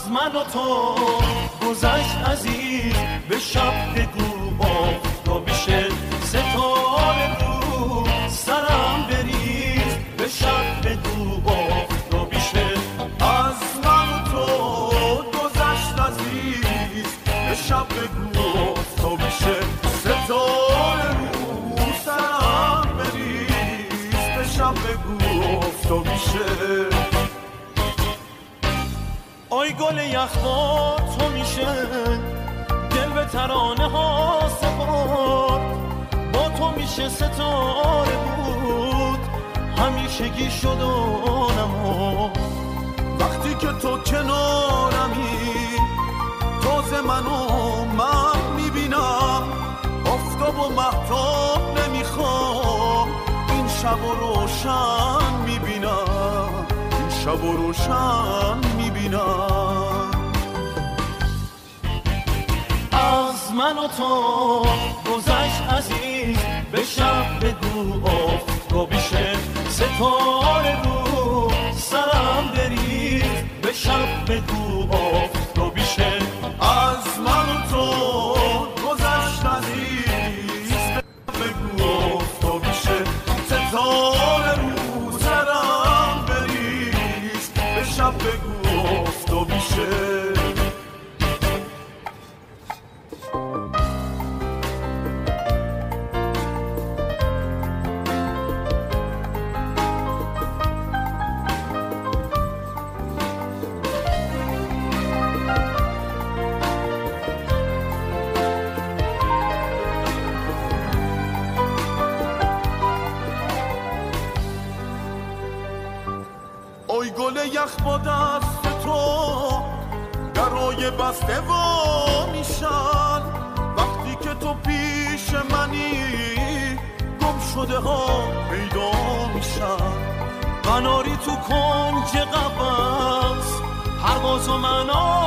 من و تو گذشت عزیز، به شب بگو آفتابیشه ستاره رو سرم بریز، به شب بگو آفتابیشه. از من و تو گذشت عزیز، به شب بگو آفتابیشه ستاره رو سرم بریز، به شب بگو آفتابیشه. آی گل یخبار تو میشه دل به ترانه ها سپار، با تو میشه ستاره بود همیشگی شد و نما. وقتی که تو کنارمی تازه من میبینم، آفتاب و مهتاب نمیخوام، این شب و روشن میبینم، این شب و روشن میبینم. از من و تو گذشت عزیز، به شب بگو آفتابیشه ستاره رو سرم بریز، به شب بگو آفتابیشه. از من و تو گذشت عزیز، به بگو آفتابیشه ستاره رو سرم بریز، به شب بگو آفتابیشه. ای گل یخ با دست تو درای بسته وا میشن، وقتی که تو پیش منی گم شده ها پیدا میشن. قناری تو کنج قفس پرواز و منو